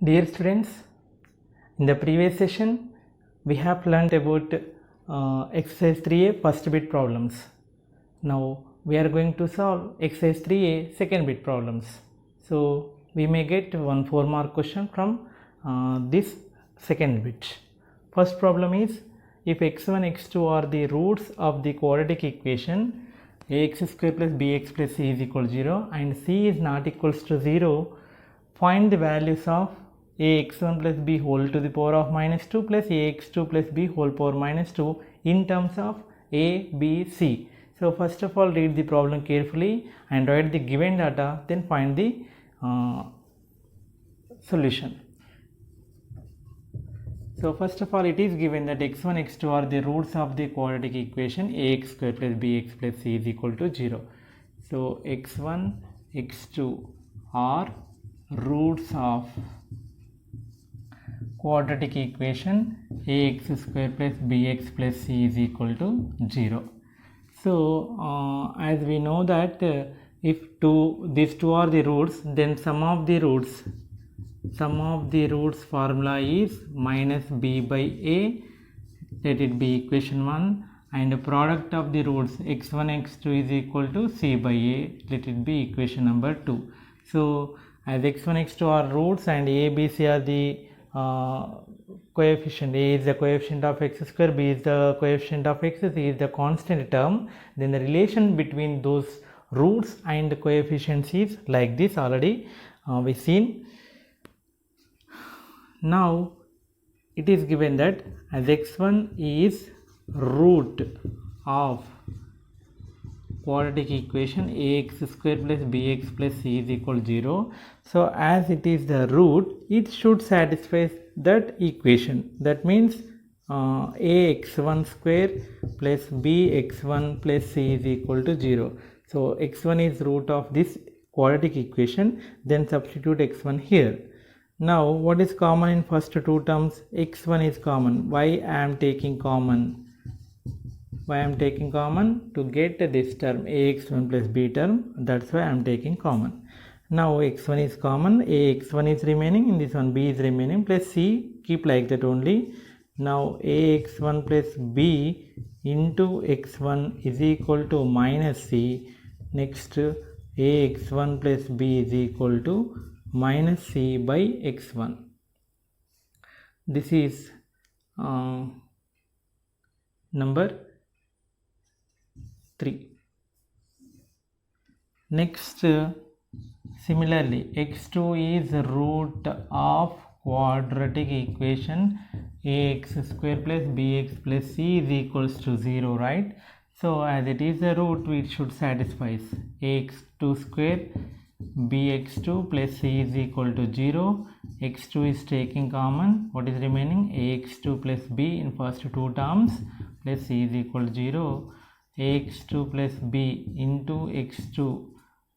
Dear students, in the previous session we have learnt about exercise 3a first bit problems. Now we are going to solve exercise 3a second bit problems. So we may get one 4-mark question from this second bit. First problem is, if x1 x2 are the roots of the quadratic equation ax square plus bx plus c is equal to 0 and c is not equals to 0, find the values of ax1 plus b whole to the power of minus 2 plus ax2 plus b whole power minus 2 in terms of a, b, c. So first of all, read the problem carefully and write the given data, then find the solution. So first of all, it is given that x1 x2 are the roots of the quadratic equation ax square plus bx plus c is equal to 0. So x1 x2 are roots of quadratic equation ax square plus bx plus c is equal to 0. So as we know that if these two are the roots, then sum of the roots formula is minus b by a, let it be equation 1, and the product of the roots x1 x2 is equal to c by a, let it be equation number 2. So as x1 x2 are roots and a, b, c are the coefficient, a is the coefficient of x square, b is the coefficient of x, c is the constant term, then the relation between those roots and the coefficients is like this. Already we seen. Now it is given that as x1 is root of quadratic equation ax square plus bx plus c is equal to 0. So as it is the root, it should satisfy that equation. That means ax1 square plus bx1 plus c is equal to 0. So x1 is root of this quadratic equation, then substitute x1 here. Now what is common in first two terms? x1 is common. Why I am taking common? To get this term ax1 plus b term, that's why I am taking common. Now x1 is common, ax1 is remaining, in this one b is remaining, plus c, keep like that only. Now ax1 plus b into x1 is equal to minus c. Next ax1 plus b is equal to minus c by x1. This is number 3. Next, similarly x2 is root of quadratic equation ax square plus bx plus c is equals to 0, right? So as it is the root, it should satisfy ax2 square bx2 plus c is equal to 0. x2 is taking common. What is remaining? ax2 plus b in first two terms plus c is equal to 0. ax2 plus b into x2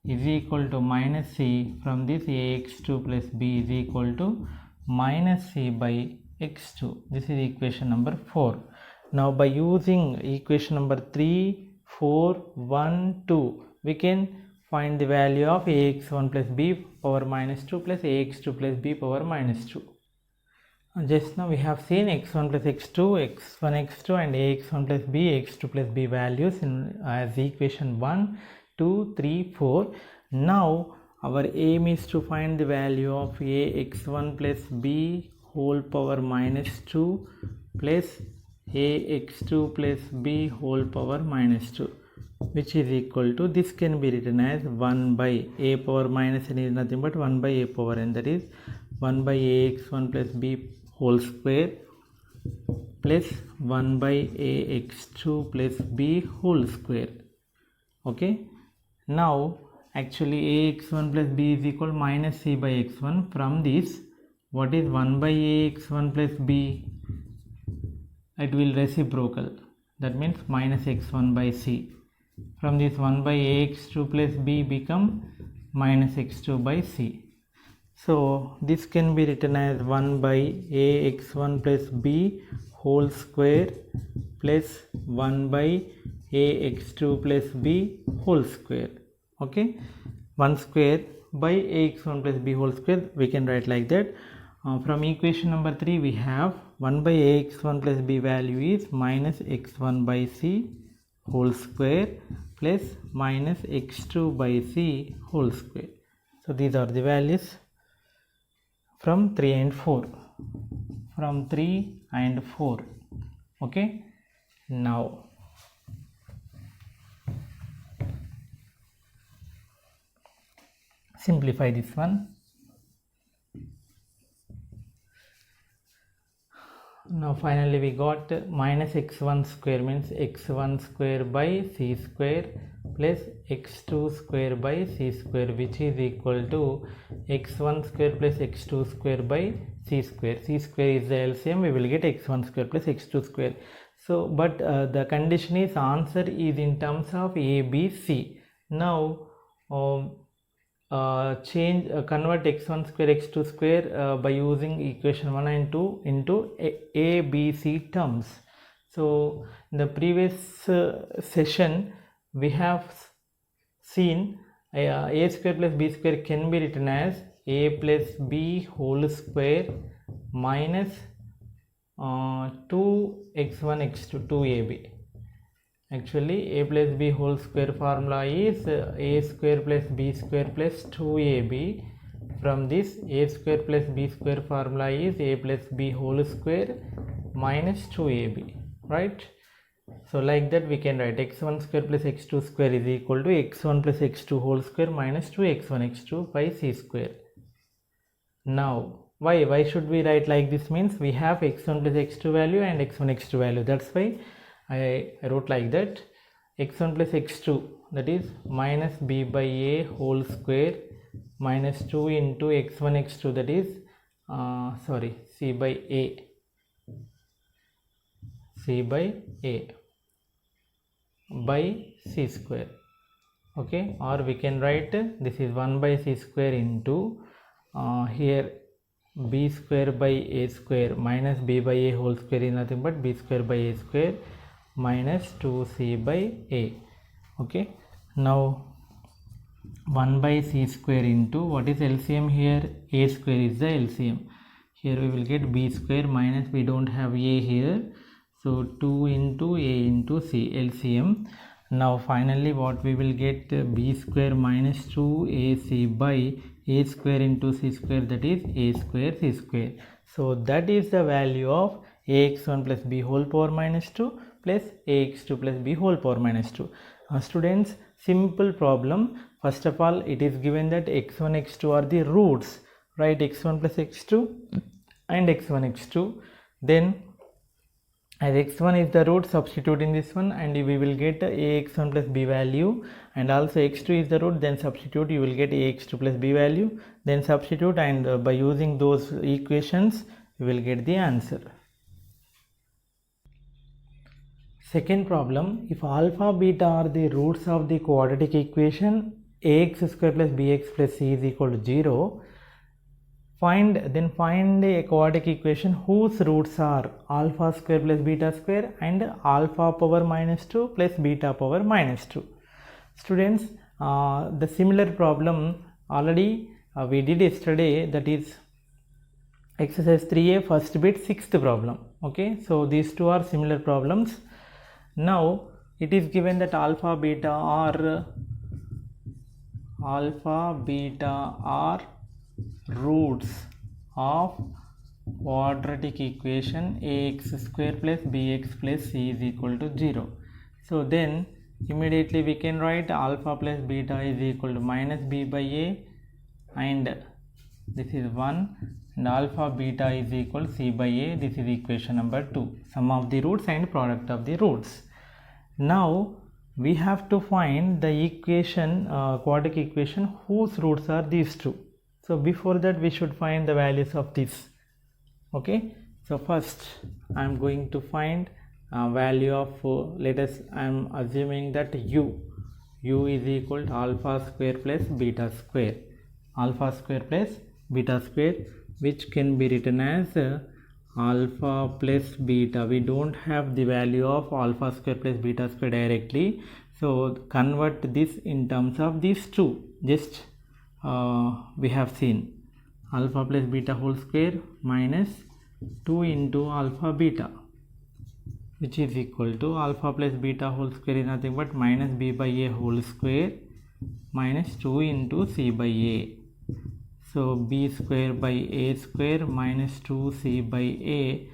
is equal to minus c. From this ax2 plus b is equal to minus c by x2. This is equation number 4. Now by using equation number 3, 4, 1, 2, we can find the value of ax1 plus b power minus 2 plus ax2 plus b power minus 2. Just now we have seen x1 plus x2, x1 x2 and ax1 plus b, x2 plus b values in as equation 1, 2, 3, 4. Now our aim is to find the value of ax1 plus b whole power minus 2 plus ax2 plus b whole power minus 2, which is equal to, this can be written as 1 by a power minus n is nothing but 1 by a power n, that is 1 by ax1 plus b whole square plus 1 by ax2 plus b whole square. Okay, now actually ax1 plus b is equal minus c by x1. From this, what is 1 by ax1 plus b? It will reciprocal, that means minus x1 by c. From this 1 by ax2 plus b become minus x2 by c. So this can be written as 1 by ax1 plus b whole square plus 1 by ax2 plus b whole square. Okay, 1 square by ax1 plus b whole square, we can write like that. From equation number 3 we have 1 by ax1 plus b value is minus x1 by c whole square plus minus x2 by c whole square. So these are the values from 3 and 4. From 3 and 4. Okay. Now simplify this one. Now finally we got minus x1 square means x1 square by c square plus x2 square by c square, which is equal to x1 square plus x2 square by c square. C square is the LCM, we will get x1 square plus x2 square. So but the condition is answer is in terms of a, b, c. Now convert x1 square x2 square by using equation 1 and 2 into a, b, c terms. So in the previous session we have seen a square plus b square can be written as a plus b whole square minus 2x1 x2 2ab. Actually a plus b whole square formula is a square plus b square plus 2ab. From this a square plus b square formula is a plus b whole square minus 2ab, right? So like that we can write x1 square plus x2 square is equal to x1 plus x2 whole square minus 2x1 x2 by c square. Now why should we write like this? Means we have x1 plus x2 value and x1 x2 value, that's why I wrote like that. X1 plus x2, that is minus b by a whole square minus 2 into x1 x2, that is c by a by c square. Okay, or we can write this is 1 by c square into here b square by a square minus b by a whole square is nothing but b square by a square minus 2c by a. Okay, now 1 by c square into what is LCM here? A square is the LCM. Here we will get b square minus we don't have a here, so 2 into a into c LCM. Now finally what we will get b square minus 2ac by a square into c square, that is a square c square. So that is the value of ax1 plus b whole power minus 2 plus ax2 plus b whole power minus 2. Students, simple problem. First of all, it is given that x1 x2 are the roots, right? x1 plus x2 and x1 x2. Then as x1 is the root, substitute in this one and we will get ax1 plus b value, and also x2 is the root, then substitute, you will get ax2 plus b value, then substitute, and by using those equations you will get the answer. Second problem, if alpha beta are the roots of the quadratic equation ax square plus bx plus c is equal to 0, find a quadratic equation whose roots are alpha square plus beta square and alpha power minus 2 plus beta power minus 2. Students, the similar problem already we did yesterday, that is exercise 3a first bit 6th problem. Okay, so these two are similar problems. Now it is given that alpha beta are roots of quadratic equation ax square plus bx plus c is equal to 0. So then immediately we can write alpha plus beta is equal to minus b by a, and this is 1, and alpha beta is equal to c by a. This is equation number 2, sum of the roots and product of the roots. Now we have to find the equation, quadratic equation whose roots are these two. So before that we should find the values of this. Okay, so first I am going to find value of I am assuming that u is equal to alpha square plus beta square, which can be written as alpha plus beta. We don't have the value of alpha square plus beta square directly, so convert this in terms of these two, just we have seen alpha plus beta whole square minus 2 into alpha beta, which is equal to alpha plus beta whole square is nothing but minus b by a whole square minus 2 into c by a. So b square by a square minus 2c by a.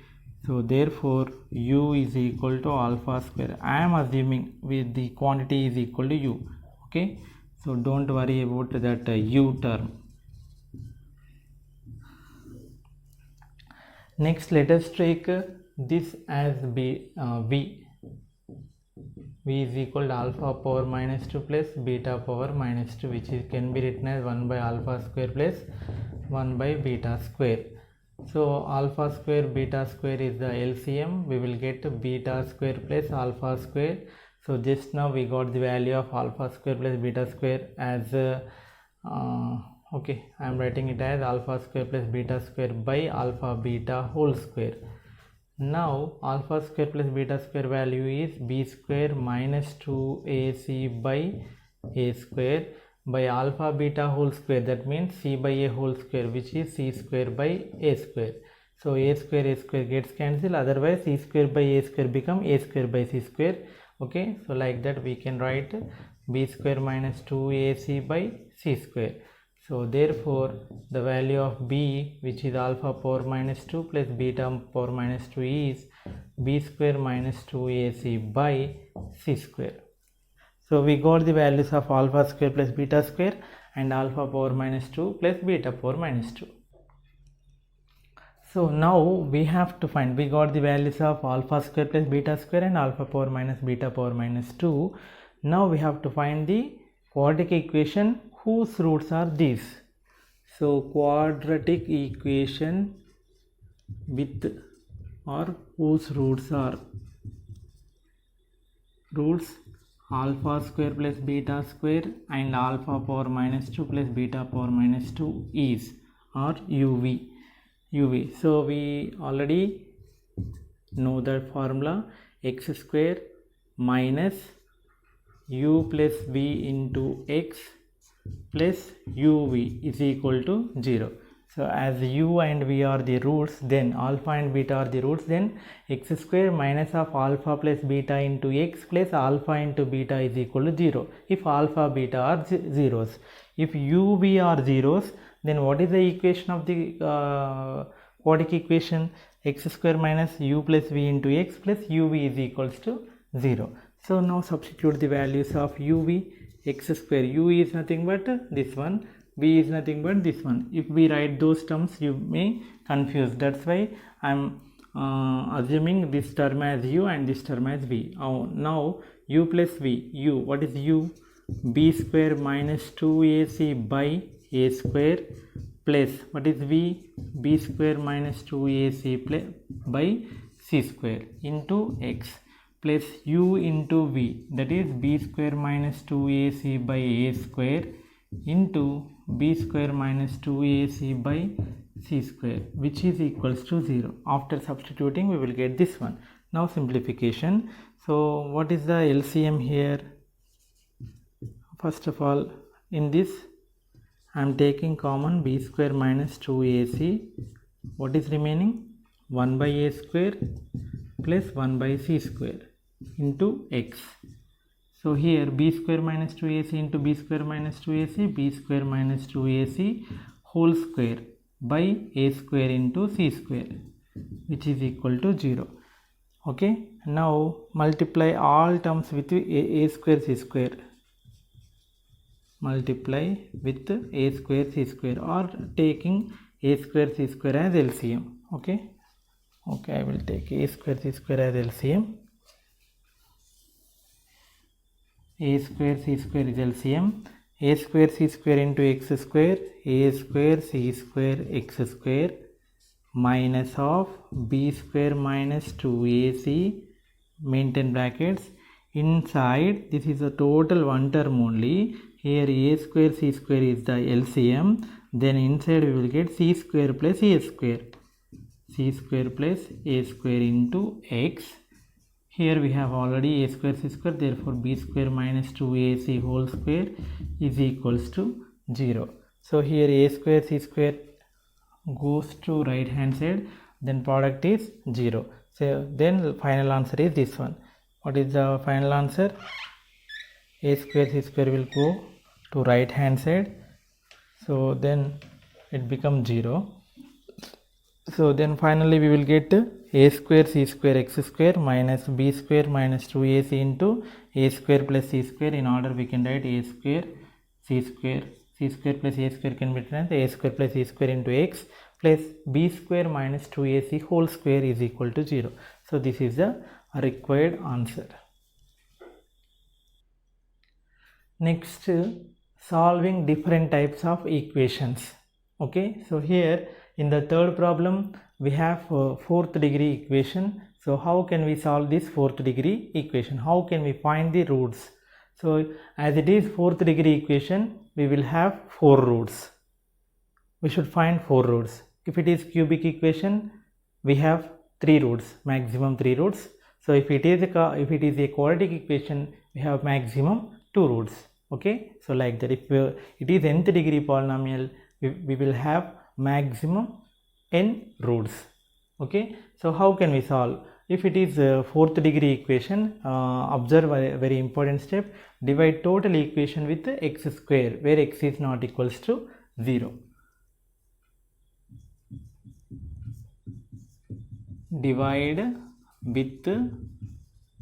So therefore u is equal to alpha square. I am assuming with the quantity is equal to u. Okay, so don't worry about that u term. Next, let us take this as v. V is equal to alpha power minus 2 plus beta power minus 2, which can be written as 1 by alpha square plus 1 by beta square. So alpha square beta square is the LCM. We will get beta square plus alpha square. So just now we got the value of alpha square plus beta square as okay, I am writing it as alpha square plus beta square by alpha beta whole square. Now alpha square plus beta square value is b square minus 2ac by a square by alpha beta whole square, that means c by a whole square, which is c square by a square. So a square gets cancelled, otherwise c square by a square become a square by c square. Okay, so like that we can write b square minus 2ac by c square. So therefore the value of b, which is alpha power minus 2 plus beta power minus 2, is b square minus 2ac by c square. So we got the values of alpha square plus beta square and alpha power minus 2 plus beta power minus 2. So now we have to find, we got the values of alpha square plus beta square and alpha power minus beta power minus 2. Now we have to find the quadratic equation whose roots are these. So quadratic equation with or whose roots are alpha square plus beta square and alpha power minus 2 plus beta power minus 2 is or uv. So we already know that formula, x square minus u plus v into x plus uv is equal to 0. So as u and v are the roots, then alpha and beta are the roots, then x square minus of alpha plus beta into x plus alpha into beta is equal to 0 if alpha beta are zeros. If uv are zeros, then what is the equation of the quadratic equation? X square minus u plus v into x plus uv is equals to 0. So now substitute the values of uv. X square, u is nothing but this one, v is nothing but this one. If we write those terms, you may confuse. That's why I am assuming this term as u and this term as v. Now u plus v, u, what is u? B square minus 2ac by a square plus, what is v? B square minus 2ac by c square into x plus u into v, that is b square minus 2ac by a square into b square minus 2ac by c square, which is equals to 0. After substituting we will get this one. Now simplification. So what is the LCM here? First of all, in this I am taking common b square minus 2ac. What is remaining? 1 by a square plus 1 by c square into x. So here b square minus 2ac into b square minus 2ac, b square minus 2ac whole square by a square into c square, which is equal to 0. Okay, now multiply all terms with a square c square. Multiply with a square c square, or taking a square c square as LCM. Okay, I will take a square c square as LCM. A square c square is LCM. A square c square into x square, a square c square x square minus of b square minus 2ac, maintain brackets. Inside, this is a total one term only. Here a square c square is the LCM. Then inside we will get c square plus a square. C square plus a square into x. Here we have already a square c square, therefore b square minus 2ac whole square is equals to 0. So here a square c square goes to right hand side, then product is 0. So then final answer is this one. What is the final answer? A square c square will go to right hand side, so then it becomes 0. So then finally we will get a square c square x square minus b square minus 2ac into a square plus c square. In order we can write a square c square plus a square can be written as a square plus c square into x plus b square minus 2ac whole square is equal to 0. So this is the required answer. Next, solving different types of equations. Okay, so here in the third problem we have fourth degree equation. So how can we solve this fourth degree equation? How can we find the roots? So as it is fourth degree equation, we will have 4 roots. We should find 4 roots. If it is cubic equation, we have 3 roots, maximum 3 roots. So if it is a quadratic equation, we have maximum 2 roots. Okay, so like that. If it is nth degree polynomial, we will have maximum n roots. Okay, so how can we solve? If it is fourth degree equation, observe a very important step. Divide total equation with x square, where x is not equals to 0. Divide with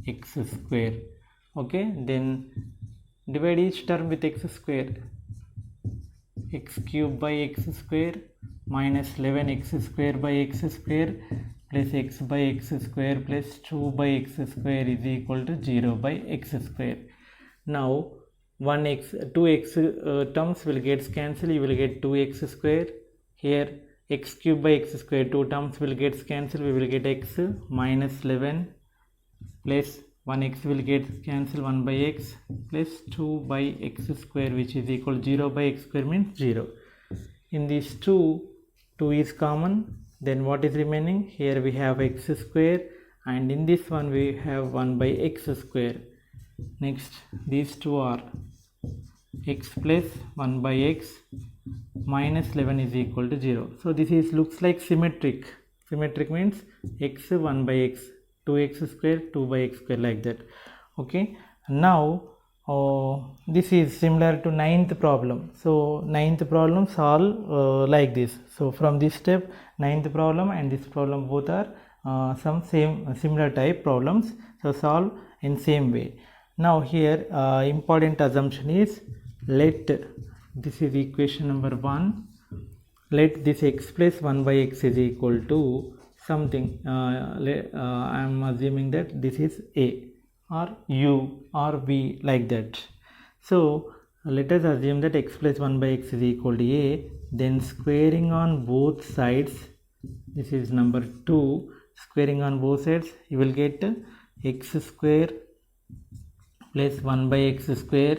x square. Okay, then divide each term with x square. X cube by x square minus 11x square by x square plus x by x square plus 2 by x square is equal to 0 by x square. Now 2x terms will get cancelled. You will get 2x square. Here x cube by x square, 2 terms will get cancelled. We will get x minus 11 plus 1x will get cancelled, 1 by x plus 2 by x square, which is equal to 0 by x square means 0. In these 2 is common. Then what is remaining? Here we have x square, and in this one we have 1 by x square. Next, these 2 are x plus 1 by x minus 11 is equal to 0. So this is looks like symmetric. Symmetric means x 1 by x, 2x square, 2 by x square, like that. Okay, now this is similar to ninth problem. So ninth problem solve like this. So from this step, ninth problem and this problem both are some similar type problems. So solve in same way. Now here important assumption is, let this is equation number 1. Let this x plus 1 by x is equal to something. I am assuming that this is a or u or v, like that. So let us assume that x plus 1 by x is equal to a. Then squaring on both sides, this is number 2. Squaring on both sides, you will get x square plus 1 by x square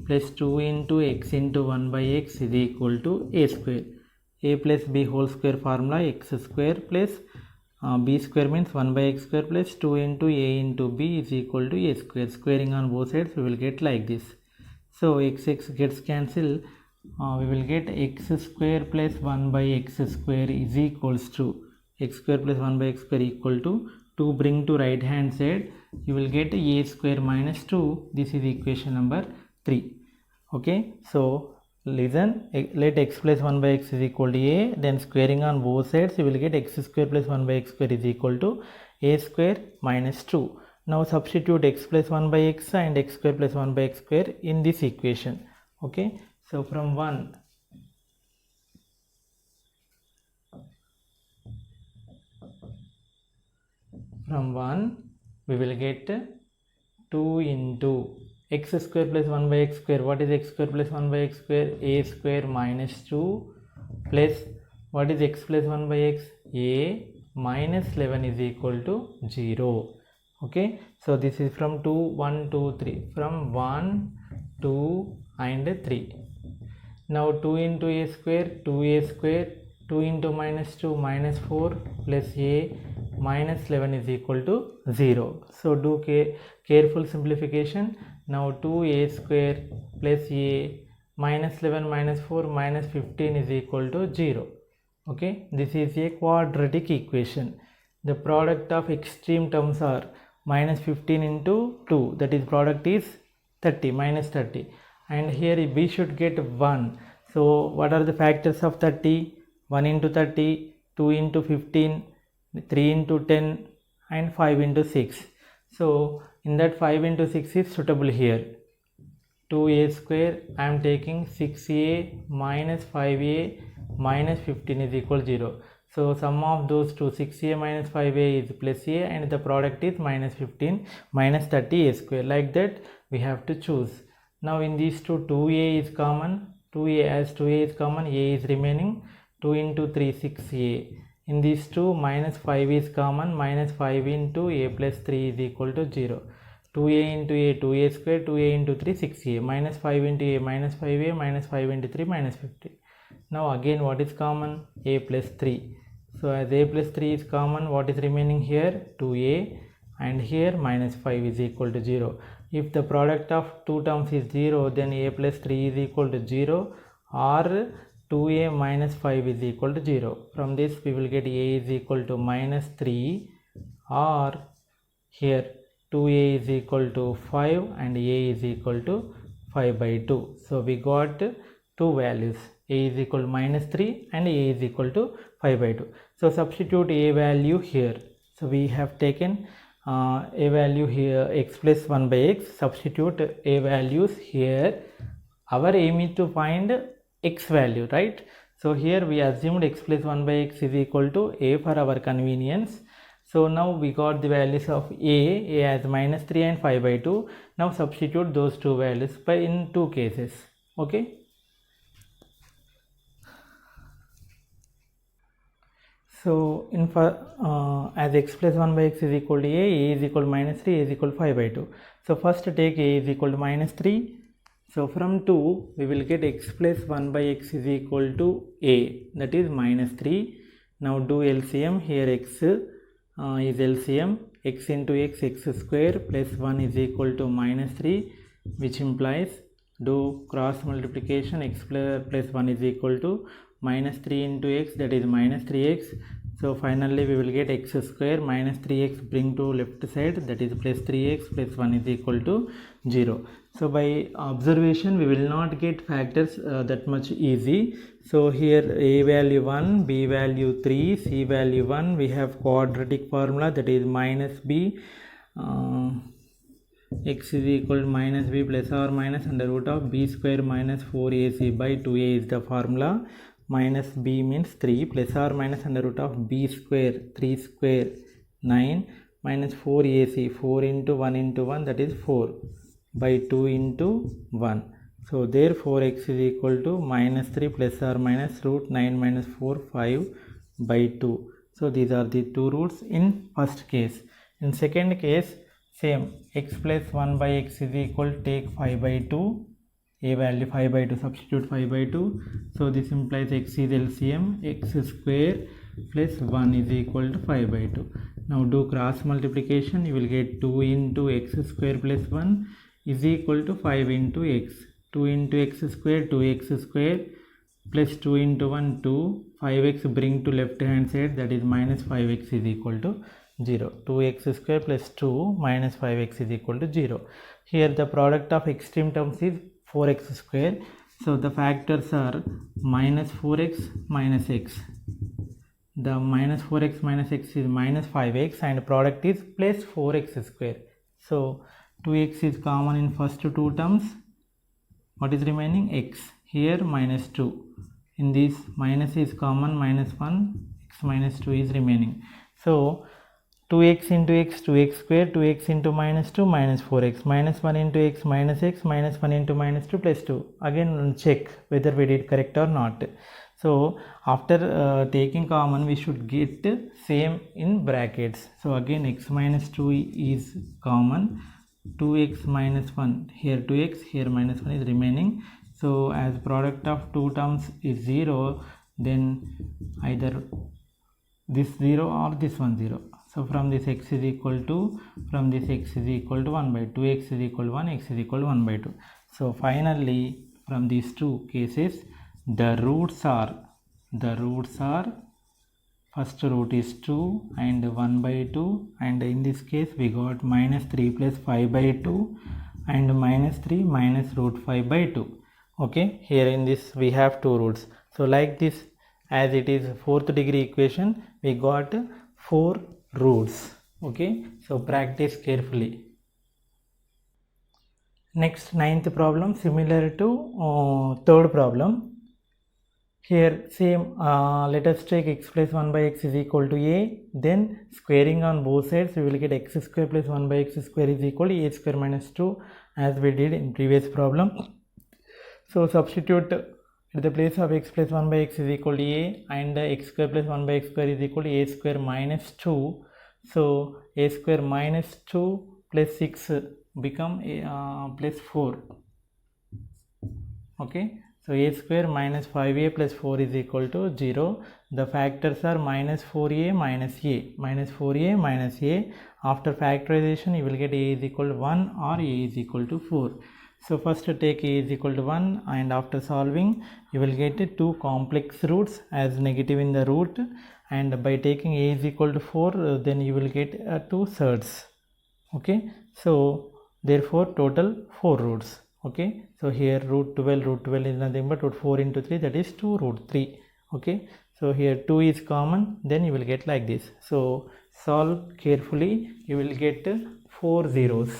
plus 2 into x into 1 by x is equal to a square. A plus b whole square formula, x square plus b square means 1 by x square plus 2 into a into b is equal to a square. Squaring on both sides, we will get like this. So x gets cancelled. We will get x square plus 1 by x square is equals to x square plus 1 by x square equal to 2. Bring to right hand side, you will get a square minus 2. This is equation number 3. Okay, so listen, let x plus 1 by x is equal to a, then squaring on both sides, you will get x square plus 1 by x square is equal to a square minus 2. Now substitute x plus 1 by x and x square plus 1 by x square in this equation. Okay, so from 1 we will get 2 into x square plus 1 by x square. What is x square plus 1 by x square? A square minus 2 plus what is x plus 1 by x? A minus 11 is equal to 0. Okay, so this is from 2, 1, 2, 3. From 1, 2 and 3. Now 2 into a square, 2a square, 2 into minus 2, minus 4 plus a minus 11 is equal to 0. So do careful simplification. Now 2a square plus a minus 11 minus 4 minus 15 is equal to 0. Okay, this is a quadratic equation. The product of extreme terms are minus 15 into 2, that is product is 30, minus 30, and here we should get 1. So what are the factors of 30? 1 into 30, 2 into 15, 3 into 10, and 5 into 6. So in that 5 into 6 is suitable here. 2a square, I am taking 6a minus 5a minus 15 is equal 0. So sum of those two, 6a minus 5a is plus a, and the product is minus 15 minus 30a square. Like that we have to choose. Now in these two, 2a is common, 2a, as 2a is common, a is remaining, 2 into 3, 6a. In these two, minus 5 is common, minus 5 into a plus 3 is equal to 0. 2a into a, 2a square, 2a into 3, 6a, minus 5 into a, minus 5a, minus 5 into 3, minus 50. Now again what is common? A plus 3. So as a plus 3 is common, what is remaining here? 2a, and here minus 5 is equal to 0. If the product of two terms is 0, then a plus 3 is equal to 0, or 2a minus 5 is equal to 0. From this we will get a is equal to minus 3, or here 2a is equal to 5 and a is equal to 5 by 2. So we got two values, a is equal to minus 3 and a is equal to 5 by 2. So substitute a value here. So we have taken a value here, x plus 1 by x, substitute a values here. Our aim is to find x value, right? So here we assumed x plus 1 by x is equal to a for our convenience. So now we got the values of a as minus 3 and 5 by 2. Now substitute those two values in two cases. Okay. So in as x plus 1 by x is equal to a is equal to minus 3, a is equal to 5 by 2. So first take a is equal to minus 3. So from 2 we will get x plus 1 by x is equal to a, that is minus 3. Now do LCM. Here x is LCM, x into x, x square plus 1 is equal to minus 3, which implies do cross multiplication, x plus 1 is equal to minus 3 into x, that is minus 3x. So finally we will get x square minus 3x bring to left side, that is plus 3x plus 1 is equal to 0. So by observation we will not get factors that much easy. So here a value 1, b value 3, c value 1, we have quadratic formula, that is minus b, x is equal to minus b plus or minus under root of b square minus 4ac by 2a is the formula. Minus b means 3 plus or minus under root of b square 3 square 9 minus 4ac, 4 into 1 into 1, that is 4 by 2 into 1. So therefore x is equal to minus 3 plus or minus root 9 minus 4, 5 by 2. So these are the two roots in first case. In second case, same, x plus 1 by x is equal to take 5 by 2, a value 5 by 2, substitute 5 by 2. So this implies x is LCM, x square plus 1 is equal to 5 by 2. Now do cross multiplication, you will get 2 into x square plus 1 is equal to 5 into x. 2 into x square, 2x square plus 2 into 1, 2, 5x bring to left hand side, that is minus 5x is equal to 0. 2x square plus 2 minus 5x is equal to 0. Here the product of extreme terms is 4x square. So the factors are minus 4x minus x. The minus 4x minus x is minus 5x and product is plus 4x square. So 2x is common in first two terms. What is remaining? X. Here minus 2. In this minus is common, minus 1, x minus 2 is remaining. So 2x into x, 2x square, 2x into minus 2, minus 4x, minus 1 into x, minus 1 into minus 2 plus 2. Again check whether we did correct or not. So after taking common, we should get same in brackets. So again x minus 2 is common, 2x minus 1, here 2x, here minus 1 is remaining. So as product of two terms is 0, then either this 0 or this one 0. So from this x is equal to, from this x is equal to 1 by 2, x is equal to 1, x is equal to 1 by 2. So finally from these two cases the roots are the roots are, first root is 2 and 1 by 2, and in this case we got minus 3 plus 5 by 2 and minus 3 minus root 5 by 2. Okay, here in this we have two roots. So like this, as it is fourth degree equation, we got 4 roots. Okay, so practice carefully. Next, ninth problem, similar to third problem. Here same, let us take x plus 1 by x is equal to a, then squaring on both sides we will get x square plus 1 by x square is equal to a square minus 2, as we did in previous problem. So substitute at the place of x plus 1 by x is equal to a, and x square plus 1 by x square is equal to a square minus 2. So a square minus 2 plus 6 become plus 4. Okay, so a square minus 5a plus 4 is equal to 0. The factors are minus 4a minus a, minus 4a minus a. After factorization you will get a is equal to 1 or a is equal to 4. So first take a is equal to 1, and after solving you will get 2 complex roots as negative in the root, and by taking a is equal to 4 then you will get 2 thirds. Okay, so therefore total 4 roots. Okay, so here root 12 is nothing but root 4 into 3, that is 2 root 3. Okay, so here 2 is common, then you will get like this. So solve carefully, you will get 4 zeros.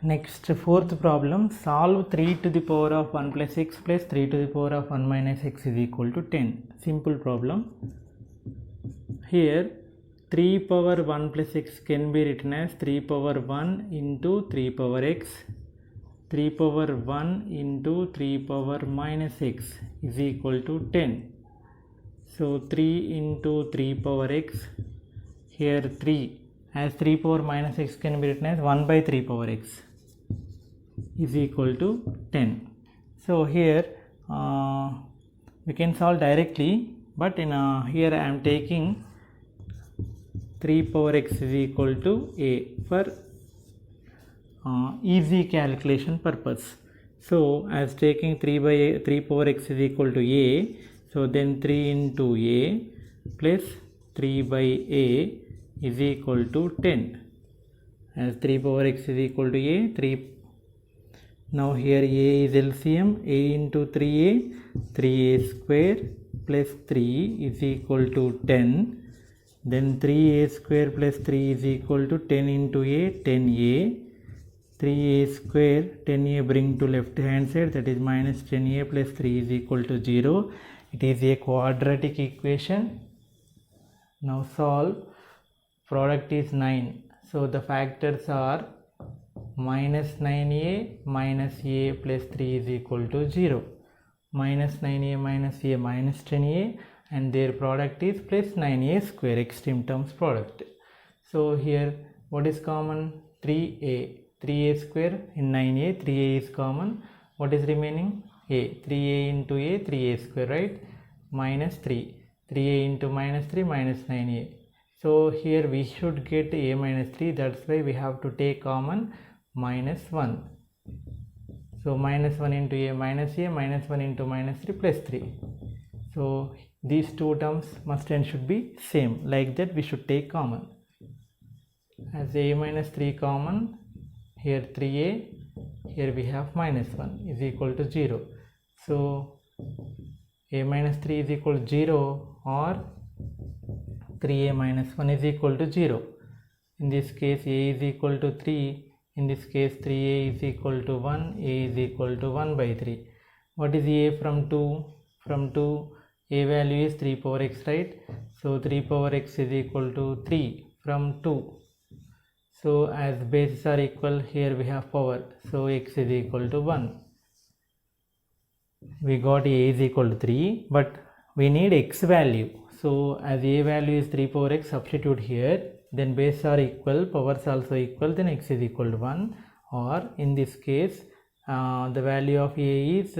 Next, fourth problem, solve 3 to the power of 1 plus x plus 3 to the power of 1 minus x is equal to 10. Simple problem. Here 3 power 1 plus x can be written as 3 power 1 into 3 power x. 3 power 1 into 3 power minus x is equal to 10. So 3 into 3 power x, here 3, as 3 power minus x can be written as 1 by 3 power x is equal to 10. So here we can solve directly, but in here I am taking 3 power x is equal to a for easy calculation purpose. So as taking 3 power x is equal to a, so then 3 into a plus 3 by a is equal to 10. As 3 power x is equal to a, 3. Now here a is LCM, a into 3a, 3a square plus 3 is equal to 10. Then 3a square plus 3 is equal to 10 into a, 10a. 3a square, 10a bring to left hand side, that is minus 10a plus 3 is equal to 0. It is a quadratic equation. Now solve. Product is 9. So the factors are minus 9a minus a plus 3 is equal to 0. Minus 9a minus a minus 10a, and their product is plus 9a square, extreme terms product. So here what is common? 3a. 3a square in 9a, 3a is common. What is remaining? a. 3a into a, 3a square, right? Minus 3. 3a into minus 3 minus 9a. So here we should get a minus 3, that's why we have to take common minus 1. So minus 1 into a, minus 1 into minus 3 plus 3. So these two terms must and should be same, like that we should take common. As a minus 3 common, here 3a, here we have minus 1 is equal to 0. So a minus 3 is equal to 0, or 3a minus 1 is equal to 0. In this case a is equal to 3, in this case 3a is equal to 1, a is equal to 1 by 3. What is a from 2? From 2, a value is 3 power x, right? So 3 power x is equal to 3 from 2. So as bases are equal, here we have power, so x is equal to 1. We got a is equal to 3, but we need x value. So as a value is 3 power x, substitute here, then bases are equal, powers also equal, then x is equal to 1. Or in this case the value of a is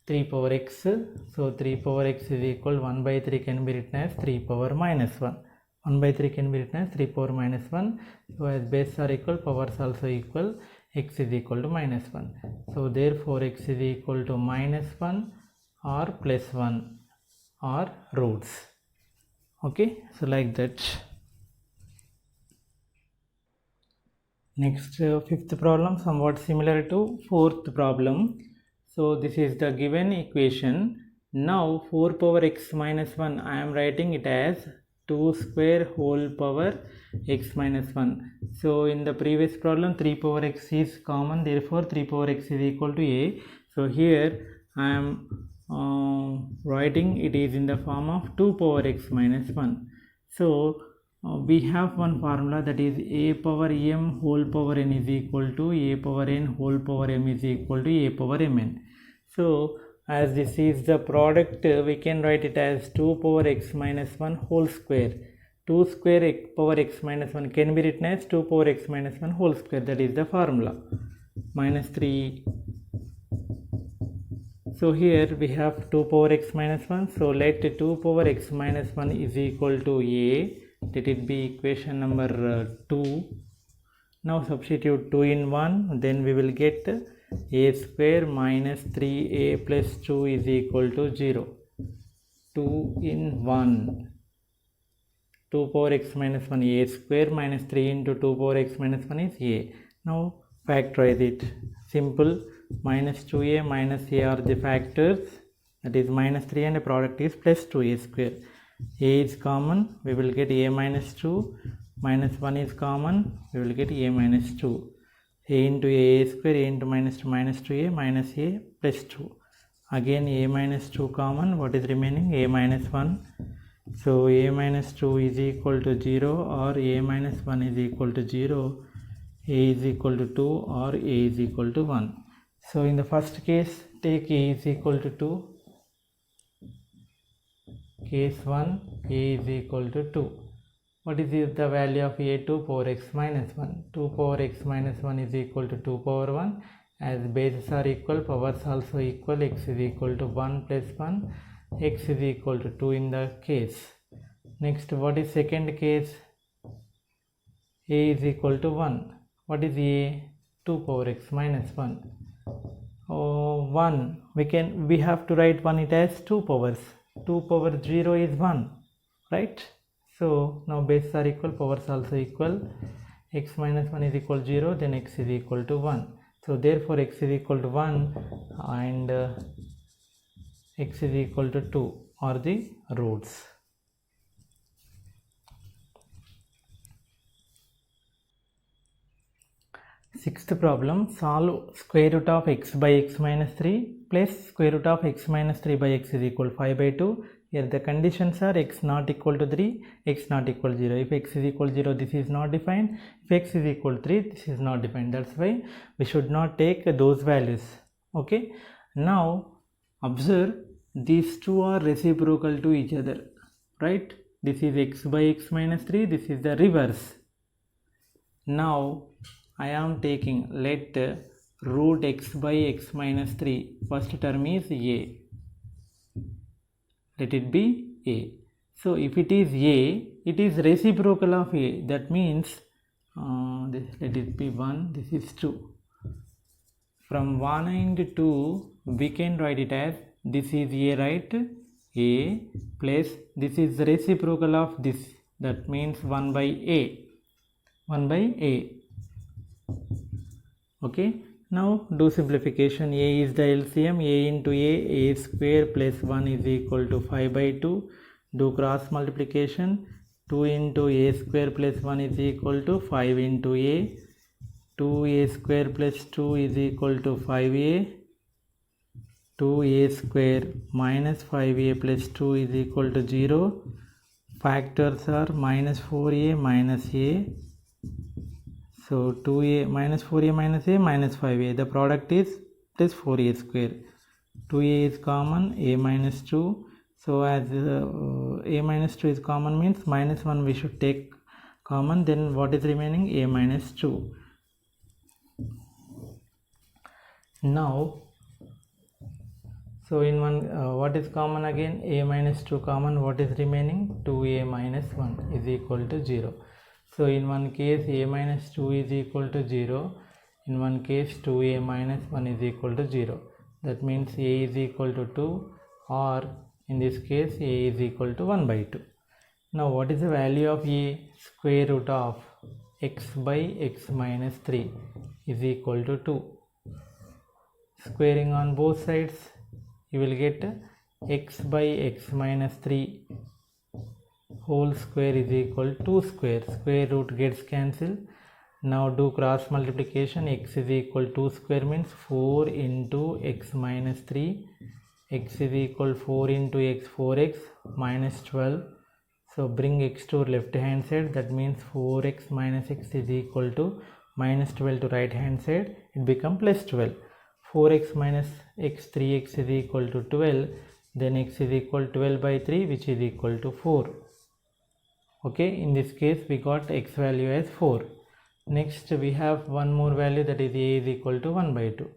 3 power x, so 3 power x is equal 1 by 3 can be written as 3 power minus 1. 1 by 3 can be written as 3 power minus 1. So as bases are equal, powers also equal, x is equal to minus 1. So therefore x is equal to minus 1 or plus 1 or roots. Okay, so like that. Next, fifth problem somewhat similar to fourth problem. So this is the given equation. Now 4 power x minus 1, I am writing it as 2 square whole power x minus 1. So in the previous problem 3 power x is common, therefore 3 power x is equal to a. So here I am writing it is in the form of 2 power x minus 1. So we have one formula, that is a power m whole power n is equal to a power n whole power m is equal to a power mn. So as this is the product, we can write it as 2 power x minus 1 whole square. 2 square power x minus 1 can be written as 2 power x minus 1 whole square, that is the formula, minus 3. So here we have 2 power x minus 1, so let 2 power x minus 1 is equal to a, let it be equation number 2. Now substitute 2 in 1, then we will get a square minus 3a plus 2 is equal to 0. 2 in 1, 2 power x minus 1, a square minus 3 into 2 power x minus 1 is a. Now factorize it. Simple. Minus 2a minus a are the factors, that is minus 3 and the product is plus 2a square. A is common, we will get a minus 2, minus 1 is common, we will get a minus 2. A into a square, a into minus 2, minus 2a minus a plus 2. Again a minus 2 common, what is remaining? A minus 1. So a minus 2 is equal to 0 or a minus 1 is equal to 0, a is equal to 2 or a is equal to 1. So in the first case, take a is equal to 2. Case 1, a is equal to 2. What is the value of a? 2 power x minus 1. 2 power x minus 1 is equal to 2 power 1. As bases are equal, powers also equal. X is equal to 1 plus 1. X is equal to 2 in the case. Next, what is second case? A is equal to 1. What is a? 2 power x minus 1. 1, we have to write 1 it as 2 powers. 2 power 0 is 1, right? So now bases are equal, powers also equal. X minus 1 is equal to 0, then x is equal to 1. So therefore x is equal to 1 and x is equal to 2 are the roots. Sixth problem, solve square root of x by x minus 3 plus square root of x minus 3 by x is equal to 5 by 2. Here the conditions are x not equal to 3, x not equal to 0. If x is equal to 0, this is not defined. If x is equal to 3, this is not defined. That's why we should not take those values. Okay. Now observe, these two are reciprocal to each other, right? This is x by x minus 3, this is the reverse. Now I am taking, let root x by x minus 3, first term is a, let it be a. So if it is a, it is reciprocal of a, that means this, let it be 1, this is 2. From 1 and 2 we can write it as, this is a, right? A plus this is the reciprocal of this, that means 1 by a, 1 by a. Okay, now do simplification. A is the LCM, a into a square plus 1 is equal to 5 by 2. Do cross multiplication. 2 into a square plus 1 is equal to 5 into a. 2a square plus 2 is equal to 5a. 2a square minus 5a plus 2 is equal to 0. Factors are minus 4a minus a. So 2a minus 4a minus a minus 5a, the product is plus 4a square. 2a is common, a minus 2. So as a minus 2 is common means minus 1 we should take common, then what is remaining? A minus 2. Now, so in one, what is common again? A minus 2 common, what is remaining? 2a minus 1 is equal to 0. So in one case a minus 2 is equal to 0, in one case 2a minus 1 is equal to 0. That means a is equal to 2 or in this case a is equal to 1 by 2. Now what is the value of a? Square root of x by x minus 3 is equal to 2. Squaring on both sides, you will get x by x minus 3 whole square is equal to 2 square. Square root gets cancelled. Now do cross multiplication. X is equal to 2 square means 4 into x minus 3. X is equal 4 into x, 4x minus 12. So bring x to left hand side. That means 4x minus x is equal to minus 12 to right hand side. It becomes plus 12. 4x minus x, 3x is equal to 12. Then x is equal to 12 by 3, which is equal to 4. Okay, in this case we got x value as 4. Next we have one more value, that is a is equal to 1 by 2.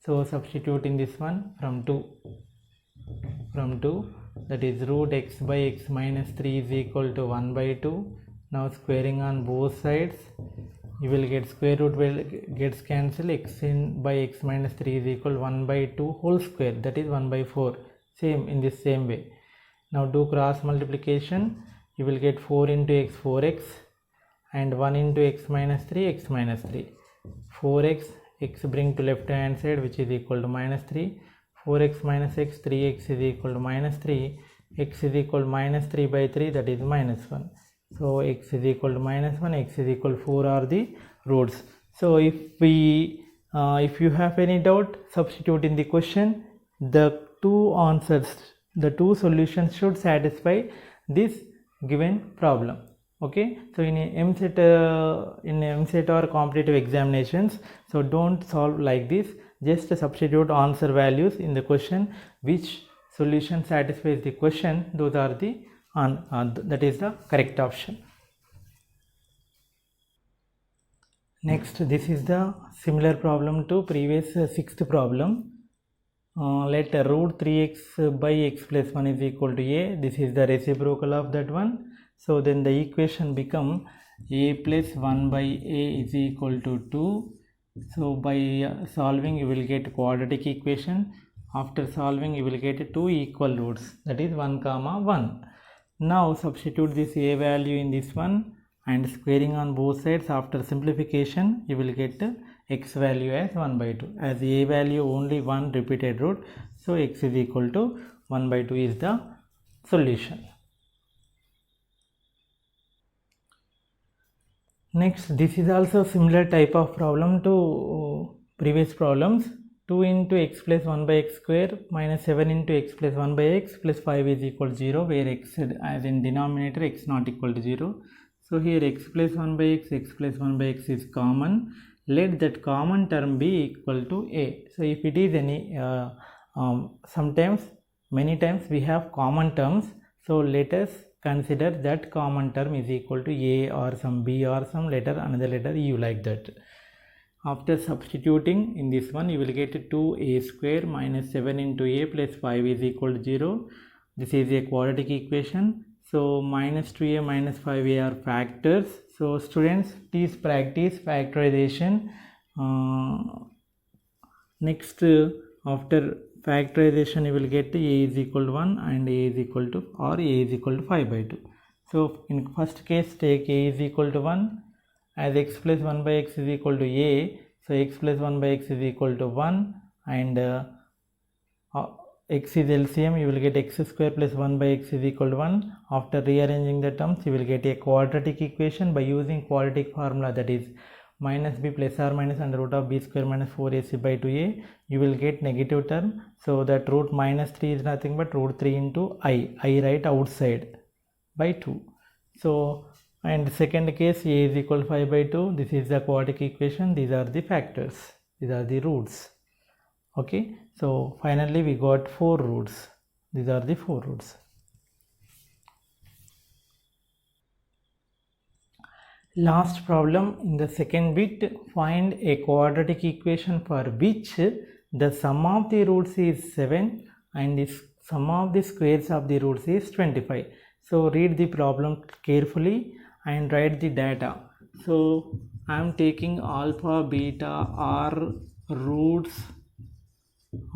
So substitute in this one from 2, that is root x by x minus 3 is equal to 1 by 2. Now squaring on both sides, you will get square root will gets cancelled. X in by x minus 3 is equal to 1 by 2 whole square, that is 1 by 4. Same in this same way. Now do cross multiplication. You will get 4 into x, 4x, and 1 into x minus 3, x minus 3. 4x, x bring to left hand side, which is equal to minus 3. 4x minus x, 3x is equal to minus 3. X is equal to minus 3 by 3, that is minus 1. So x is equal to minus 1, x is equal to 4 are the roots. So if you have any doubt, substitute in the question. The two answers, the two solutions should satisfy this given problem. Okay, so in MCET or competitive examinations, so don't solve like this. Just substitute answer values in the question. Which solution satisfies the question, those are the that is the correct option. Next, this is the similar problem to previous sixth problem. Let root 3x by x plus 1 is equal to a. This is the reciprocal of that one. So then the equation become a plus 1 by a is equal to 2. So by solving you will get quadratic equation. After solving you will get two equal roots, that is 1 comma 1. Now substitute this a value in this one and squaring on both sides. After simplification you will get x value as 1 by 2. As a value only one repeated root, so x is equal to 1 by 2 is the solution. Next, this is also similar type of problem to previous problems. 2 into x plus 1 by x square minus 7 into x plus 1 by x plus 5 is equal to 0, where x as in denominator x not equal to 0. So here x plus 1 by x plus 1 by x is common. Let that common term be equal to a. So if it is any sometimes many times we have common terms, so let us consider that common term is equal to a or some b or some letter, another letter u, like that. After substituting in this one, you will get 2a square minus 7 into a plus 5 is equal to 0. This is a quadratic equation. So minus 2a minus 5a are factors. So students, please practice factorization. Next, after factorization, you will get a is equal to 1 and a is equal to, or a is equal to 5 by 2. So in first case, take a is equal to 1. As x plus 1 by x is equal to a, so x plus 1 by x is equal to 1, and x is LCM, you will get x square plus 1 by x is equal to 1. After rearranging the terms, you will get a quadratic equation by using quadratic formula, that is minus b plus or minus under root of b square minus 4ac by 2a. You will get negative term, so that root minus 3 is nothing but root 3 into I right outside by 2. So and second case, a is equal to 5 by 2. This is the quadratic equation. These are the factors. These are the roots. Okay. So finally we got 4 roots. These are the 4 roots. Last problem in the second bit. Find a quadratic equation for which the sum of the roots is 7 and the sum of the squares of the roots is 25. So read the problem carefully and write the data. So I am taking alpha, beta are roots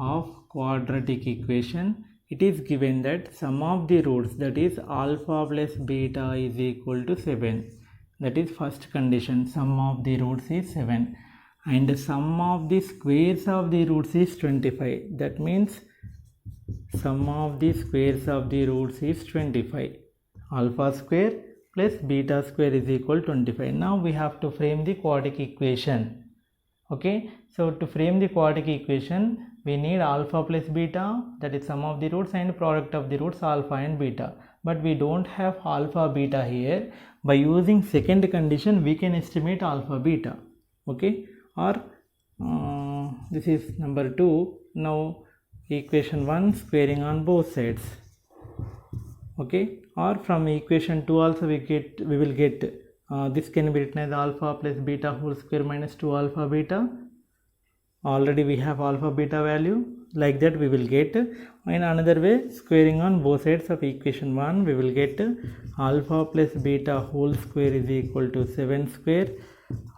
of quadratic equation. it is given that sum of the roots, that is alpha plus beta, is equal to 7. That is first condition, sum of the roots is 7 and sum of the squares of the roots is 25. That means sum of the squares of the roots is 25. Alpha square plus beta square is equal to 25. Now we have to frame the quadratic equation. Okay, so to frame the quadratic equation, we need alpha plus beta, that is sum of the roots, and product of the roots alpha and beta. But we don't have alpha beta here. By using second condition, we can estimate alpha beta. Okay, or this is number 2. Now equation 1 squaring on both sides. Okay, or from equation 2 also we will get this can be written as alpha plus beta whole square minus 2 alpha beta. Already we have alpha beta value, like that we will get. In another way, squaring on both sides of equation 1, we will get alpha plus beta whole square is equal to 7 square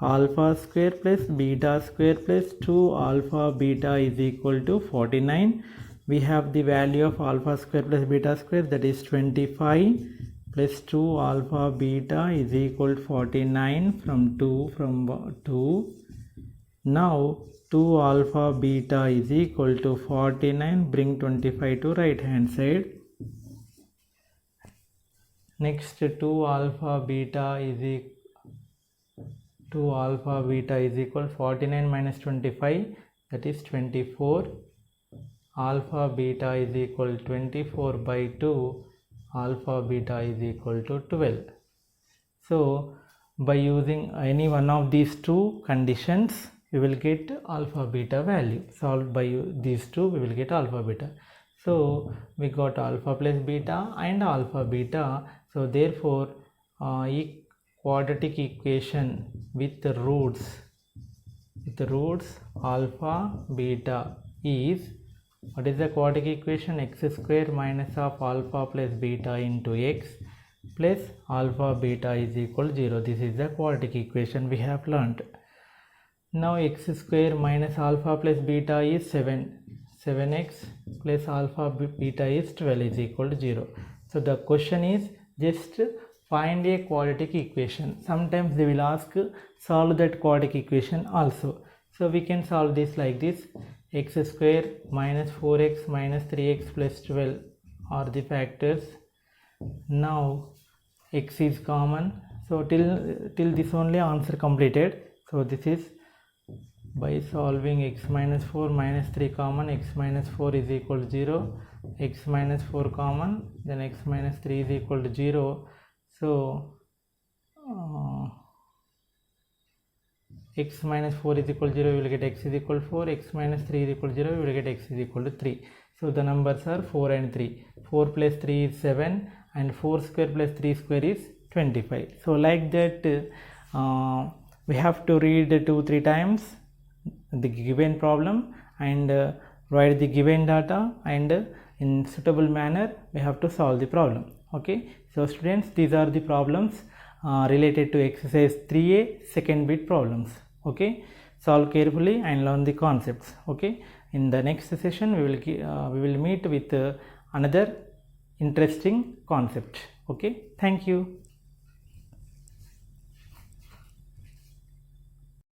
alpha square plus beta square plus 2 alpha beta is equal to 49. We have the value of alpha square plus beta square, that is 25 plus 2 alpha beta is equal to 49 from 2. Now 2 alpha beta is equal to 49. Bring 25 to right hand side. Next 2 alpha beta is equal 49 minus 25, that is 24. Alpha beta is equal 24 by 2. Alpha beta is equal to 12. So by using any one of these two conditions, we will get alpha beta value. Solved by these two, we will get alpha beta. So we got alpha plus beta and alpha beta. So therefore quadratic equation with the roots alpha beta is, what is the quadratic equation? X square minus of alpha plus beta into x plus alpha beta is equal to 0. This is the quadratic equation we have learnt. Now x square minus alpha plus beta is 7x plus alpha beta is 12 is equal to 0. So the question is just find a quadratic equation. Sometimes they will ask solve that quadratic equation also. So we can solve this like this: x square minus 4x minus 3x plus 12 are the factors. Now x is common, so till this only answer completed. So this is by solving x minus 4 minus 3 common, x minus 4 is equal to 0, x minus 4 common, then x minus 3 is equal to 0. So x minus 4 is equal to 0, we will get x is equal to 4, x minus 3 is equal to 0, we will get x is equal to 3. So the numbers are 4 and 3. 4 plus 3 is 7 and 4 square plus 3 square is 25. So like that we have to read 2-3 times the given problem and write the given data, and in suitable manner we have to solve the problem. Okay, so students, these are the problems related to exercise 3A second bit problems. Okay, solve carefully and learn the concepts. Okay, in the next session we will meet with another interesting concept. Okay, thank you.